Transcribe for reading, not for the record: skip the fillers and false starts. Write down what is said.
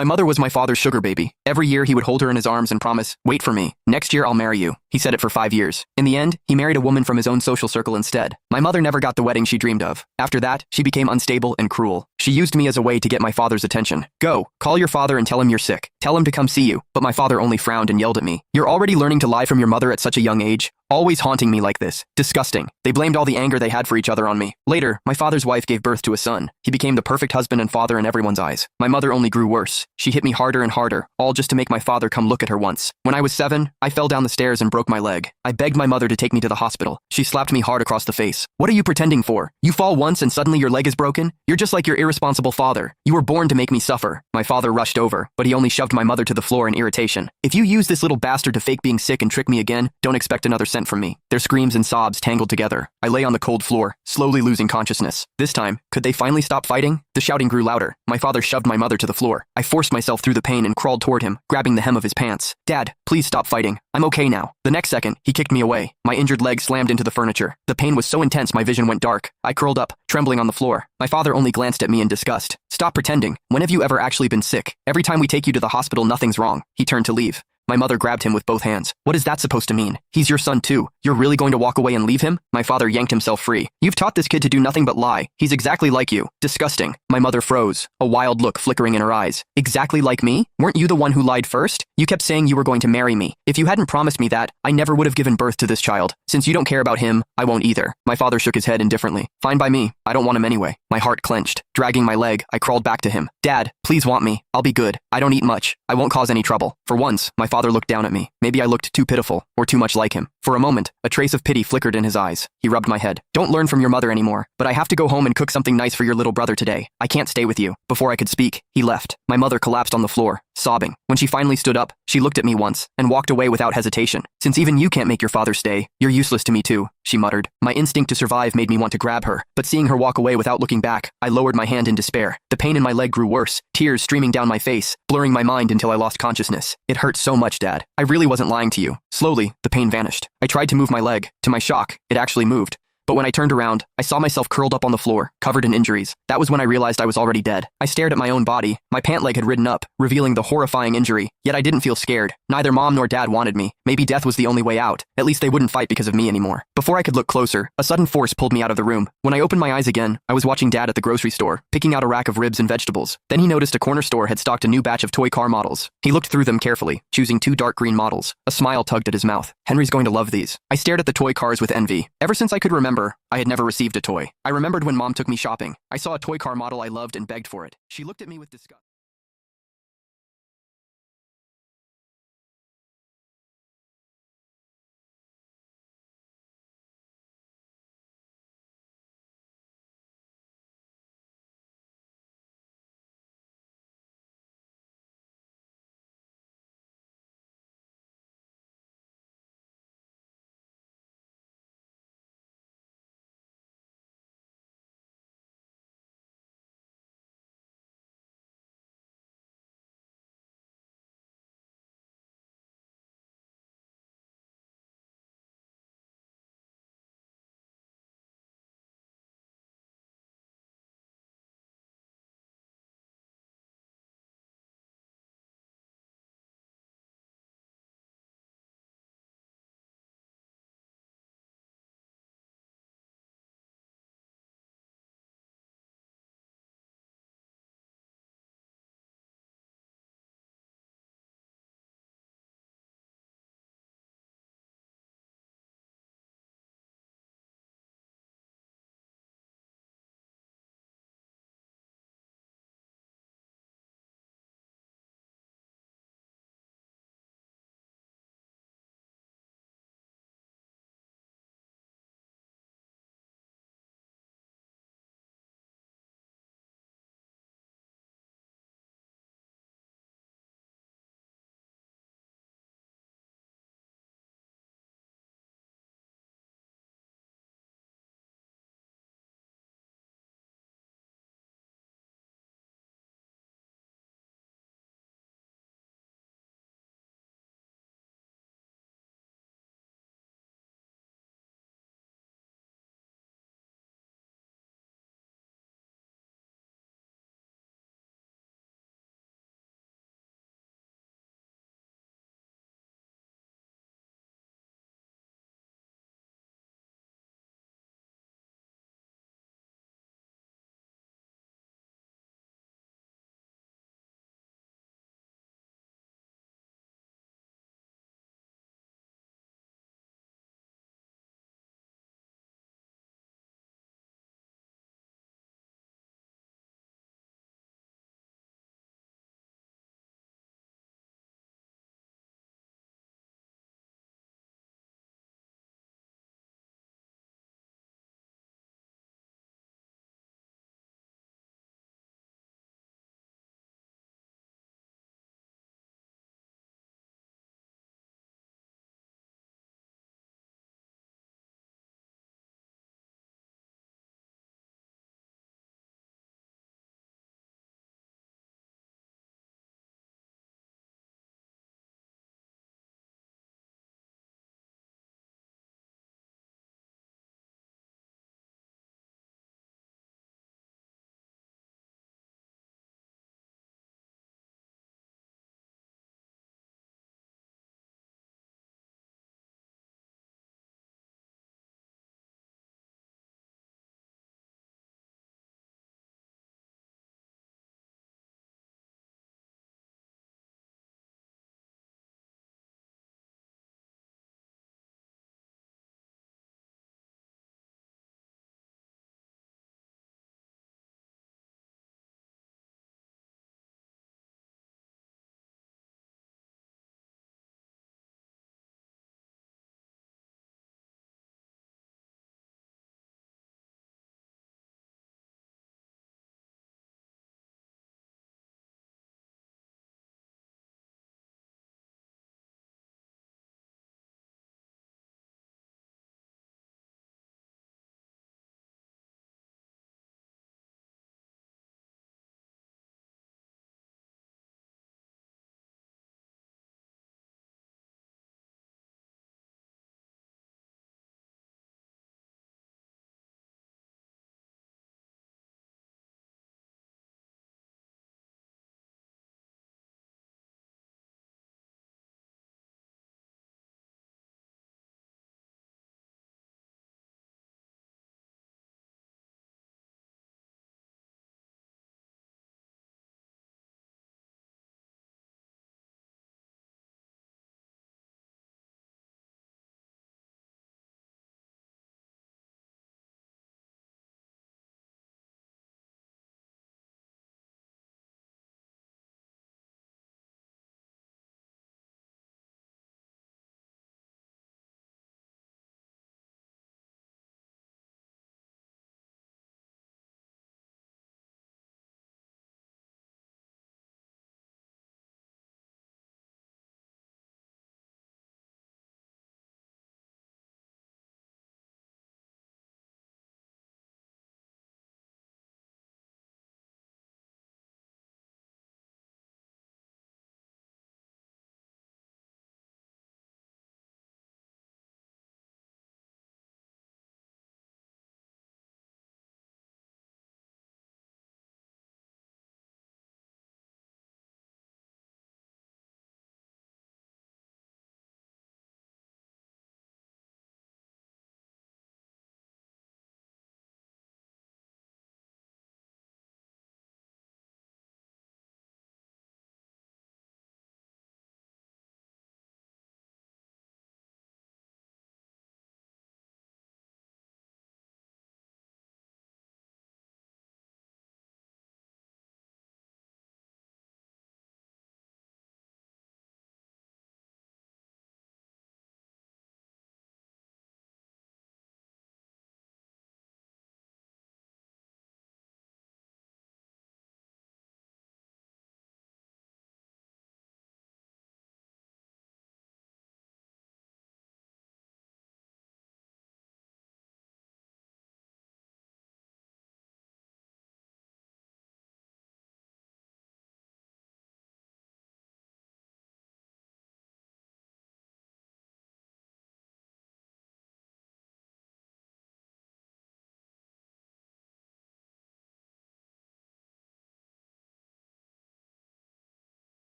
My mother was my father's sugar baby. Every year he would hold her in his arms and promise, "Wait for me. Next year I'll marry you." He said it for 5 years. In the end, he married a woman from his own social circle instead. My mother never got the wedding she dreamed of. After that, she became unstable and cruel. She used me as a way to get my father's attention. "Go, call your father and tell him you're sick. Tell him to come see you." But my father only frowned and yelled at me. "You're already learning to lie from your mother at such a young age? Always haunting me like this. Disgusting." They blamed all the anger they had for each other on me. Later, my father's wife gave birth to a son. He became the perfect husband and father in everyone's eyes. My mother only grew worse. She hit me harder and harder, all just to make my father come look at her once. When I was 7, I fell down the stairs and broke my leg. I begged my mother to take me to the hospital. She slapped me hard across the face. "What are you pretending for? You fall once and suddenly your leg is broken? You're just like your irresponsible father. You were born to make me suffer." My father rushed over, but he only shoved my mother to the floor in irritation. "If you use this little bastard to fake being sick and trick me again, don't expect another cent from me." Their screams and sobs tangled together. I lay on the cold floor, slowly losing consciousness. This time, could they finally stop fighting? The shouting grew louder. My father shoved my mother to the floor. I forced myself through the pain and crawled toward him, grabbing the hem of his pants. "Dad, please stop fighting. I'm okay now." The next second, he kicked me away. My injured leg slammed into the furniture. The pain was so intense my vision went dark. I curled up, trembling on the floor. My father only glanced at me in disgust. "Stop pretending. When have you ever actually been sick? Every time we take you to the hospital, nothing's wrong." He turned to leave. My mother grabbed him with both hands. "What is that supposed to mean? He's your son too. You're really going to walk away and leave him?" My father yanked himself free. "You've taught this kid to do nothing but lie. He's exactly like you. Disgusting." My mother froze, a wild look flickering in her eyes. "Exactly like me? Weren't you the one who lied first? You kept saying you were going to marry me. If you hadn't promised me that, I never would have given birth to this child. Since you don't care about him, I won't either." My father shook his head indifferently. "Fine by me. I don't want him anyway." My heart clenched. Dragging my leg, I crawled back to him. "Dad, please want me. I'll be good. I don't eat much. I won't cause any trouble." For once, my father looked down at me. Maybe I looked too pitiful, or too much like him. For a moment, a trace of pity flickered in his eyes. He rubbed my head. "Don't learn from your mother anymore, but I have to go home and cook something nice for your little brother today. I can't stay with you." Before I could speak, he left. My mother collapsed on the floor, sobbing. When she finally stood up, she looked at me once, and walked away without hesitation. "Since even you can't make your father stay, you're useless to me too," she muttered. My instinct to survive made me want to grab her, but seeing her walk away without looking back, I lowered my hand in despair. The pain in my leg grew worse, tears streaming down my face, blurring my mind until I lost consciousness. "It hurt so much, Dad. I really wasn't lying to you." Slowly, the pain vanished. I tried to move my leg. To my shock, it actually moved. But when I turned around, I saw myself curled up on the floor, covered in injuries. That was when I realized I was already dead. I stared at my own body. My pant leg had ridden up, revealing the horrifying injury. Yet I didn't feel scared. Neither Mom nor Dad wanted me. Maybe death was the only way out. At least they wouldn't fight because of me anymore. Before I could look closer, a sudden force pulled me out of the room. When I opened my eyes again, I was watching Dad at the grocery store, picking out a rack of ribs and vegetables. Then he noticed a corner store had stocked a new batch of toy car models. He looked through them carefully, choosing 2 dark green models. A smile tugged at his mouth. "Henry's going to love these." I stared at the toy cars with envy. Ever since I could remember, I had never received a toy. I remembered when Mom took me shopping. I saw a toy car model I loved and begged for it. She looked at me with disgust.